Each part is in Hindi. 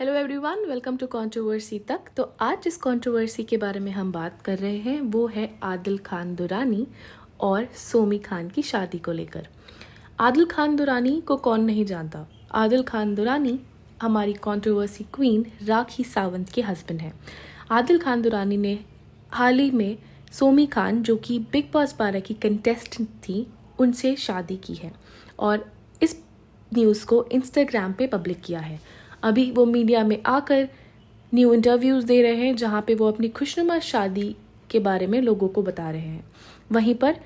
Hello everyone, welcome to controversy तक। तो आज जिस कंट्रोवर्सी के बारे में हम बात कर रहे हैं वो है आदिल खान दुरानी और सोमी खान की शादी को लेकर। आदिल खान दुरानी को कौन नहीं जानता। आदिल खान दुरानी हमारी कंट्रोवर्सी क्वीन राखी सावंत के हस्बैंड हैं। आदिल खान दुरानी ने हाल ही में सोमी खान, जो कि बिग बॉस 12 की कंटेस्टेंट थी, उनसे शादी की है और इस न्यूज़ को इंस्टाग्राम पे पब्लिक किया है। अभी वो मीडिया में आकर न्यू इंटरव्यूज़ दे रहे हैं जहां पे वो अपनी खुशनुमा शादी के बारे में लोगों को बता रहे हैं। वहीं पर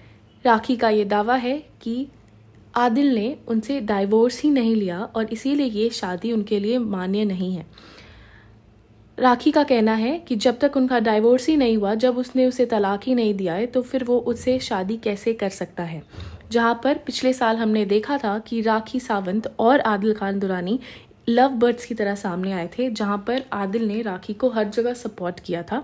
राखी का ये दावा है कि आदिल ने उनसे डाइवोर्स ही नहीं लिया और इसीलिए ये शादी उनके लिए मान्य नहीं है। राखी का कहना है कि जब तक उनका डाइवोर्स ही नहीं हुआ, जब उसने उसे तलाक ही नहीं दिया है, तो फिर वो उससे शादी कैसे कर सकता है। जहां पर पिछले साल हमने देखा था कि राखी सावंत और आदिल खान दुरानी लव बर्ड्स की तरह सामने आए थे, जहां पर आदिल ने राखी को हर जगह सपोर्ट किया था।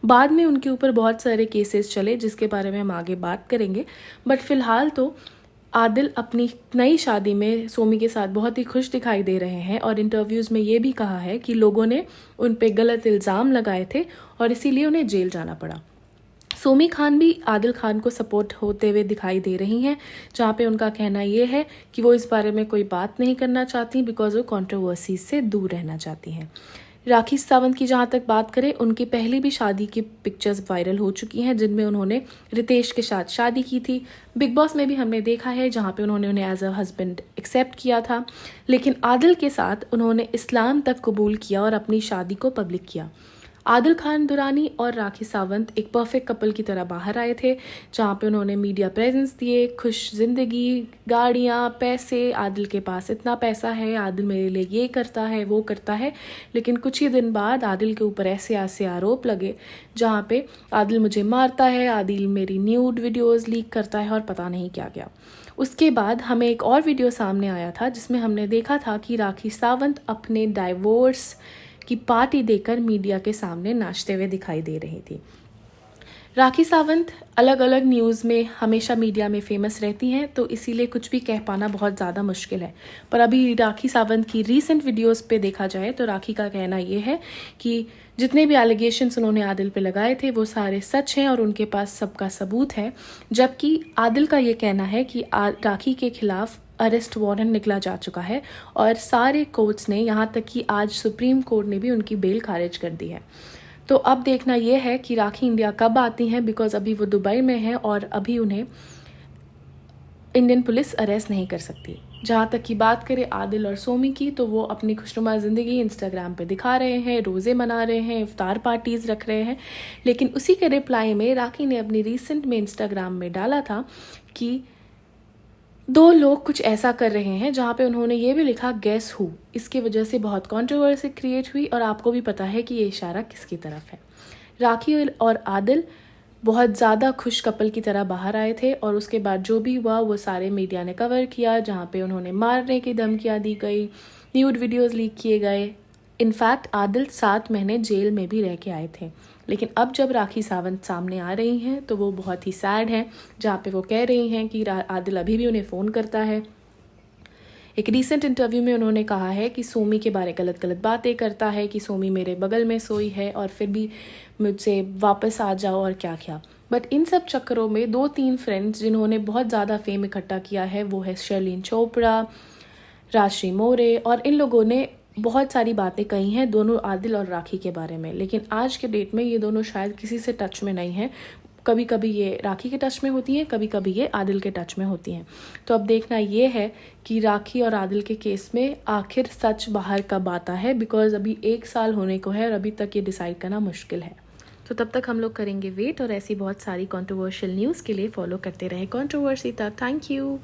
बाद में उनके ऊपर बहुत सारे केसेस चले जिसके बारे में हम आगे बात करेंगे, बट फिलहाल तो आदिल अपनी नई शादी में सोमी के साथ बहुत ही खुश दिखाई दे रहे हैं और इंटरव्यूज़ में ये भी कहा है कि लोगों ने उन पे गलत इल्ज़ाम लगाए थे और इसीलिए उन्हें जेल जाना पड़ा। सोमी खान भी आदिल खान को सपोर्ट होते हुए दिखाई दे रही हैं, जहाँ पे उनका कहना ये है कि वो इस बारे में कोई बात नहीं करना चाहती बिकॉज वो कंट्रोवर्सी से दूर रहना चाहती हैं। राखी सावंत की जहाँ तक बात करें, उनकी पहली भी शादी की पिक्चर्स वायरल हो चुकी हैं जिनमें उन्होंने रितेश के साथ शादी की थी। बिग बॉस में भी हमने देखा है जहाँ पे उन्होंने उन्हें एज अ हस्बैंड एक्सेप्ट किया था, लेकिन आदिल के साथ उन्होंने इस्लाम तक कबूल किया और अपनी शादी को पब्लिक किया। आदिल खान दुरानी और राखी सावंत एक परफेक्ट कपल की तरह बाहर आए थे, जहाँ पे उन्होंने मीडिया प्रेजेंस दिए, खुश जिंदगी, गाड़ियाँ, पैसे। आदिल के पास इतना पैसा है, आदिल मेरे लिए ये करता है, वो करता है। लेकिन कुछ ही दिन बाद आदिल के ऊपर ऐसे ऐसे आरोप लगे जहाँ पे आदिल मुझे मारता है, आदिल मेरी न्यूड वीडियोज़ लीक करता है और पता नहीं क्या क्या। उसके बाद हमें एक और वीडियो सामने आया था जिसमें हमने देखा था कि राखी सावंत अपने डाइवोर्स की पार्टी देकर मीडिया के सामने नाचते हुए दिखाई दे रही थी। राखी सावंत अलग अलग न्यूज़ में हमेशा मीडिया में फेमस रहती हैं, तो इसीलिए कुछ भी कह पाना बहुत ज़्यादा मुश्किल है। पर अभी राखी सावंत की रीसेंट वीडियोस पे देखा जाए तो राखी का कहना ये है कि जितने भी एलिगेशंस उन्होंने आदिल पे लगाए थे वो सारे सच हैं और उनके पास सबका सबूत है। जबकि आदिल का ये कहना है कि राखी के खिलाफ अरेस्ट वारंट निकला जा चुका है और सारे कोर्ट्स ने, यहाँ तक कि आज सुप्रीम कोर्ट ने भी उनकी बेल खारिज कर दी है। तो अब देखना यह है कि राखी इंडिया कब आती हैं, बिकॉज अभी वो दुबई में है और अभी उन्हें इंडियन पुलिस अरेस्ट नहीं कर सकती। जहाँ तक की बात करें आदिल और सोमी की, तो वो अपनी खुशनुमा ज़िंदगी इंस्टाग्राम पे दिखा रहे हैं, रोज़े मना रहे हैं, इफ्तार पार्टीज़ रख रहे हैं। लेकिन उसी के रिप्लाई में राखी ने अपनी रीसेंट में इंस्टाग्राम में डाला था कि दो लोग कुछ ऐसा कर रहे हैं, जहाँ पे उन्होंने ये भी लिखा गेस हु। इसकी वजह से बहुत कंट्रोवर्सी क्रिएट हुई और आपको भी पता है कि ये इशारा किसकी तरफ है। राखी और आदिल बहुत ज़्यादा खुश कपल की तरह बाहर आए थे और उसके बाद जो भी हुआ वो सारे मीडिया ने कवर किया, जहाँ पे उन्होंने मारने की धमकियाँ दी गई, न्यूड वीडियोज़ लीक किए गए। इनफैक्ट आदिल 7 महीने जेल में भी रह के आए थे। लेकिन अब जब राखी सावंत सामने आ रही हैं तो वो बहुत ही सैड हैं, जहाँ पे वो कह रही हैं कि आदिल अभी भी उन्हें फ़ोन करता है। एक रीसेंट इंटरव्यू में उन्होंने कहा है कि सोमी के बारे गलत गलत बातें करता है, कि सोमी मेरे बगल में सोई है और फिर भी मुझसे वापस आ जाओ और क्या क्या। बट इन सब चक्करों में 2-3 फ्रेंड्स जिन्होंने बहुत ज़्यादा फेम इकट्ठा किया है वो है शर्लिन चोपड़ा, राजश्री मोरे, और इन लोगों ने बहुत सारी बातें कही हैं दोनों आदिल और राखी के बारे में। लेकिन आज के डेट में ये दोनों शायद किसी से टच में नहीं हैं। कभी कभी ये राखी के टच में होती हैं, कभी कभी ये आदिल के टच में होती हैं। तो अब देखना ये है कि राखी और आदिल के केस में आखिर सच बाहर कब आता है, बिकॉज अभी 1 साल होने को है और अभी तक ये डिसाइड करना मुश्किल है। तो तब तक हम लोग करेंगे वेट और ऐसी बहुत सारी कंट्रोवर्शियल न्यूज़ के लिए फॉलो करते रहे कंट्रोवर्सी तक। Thank you.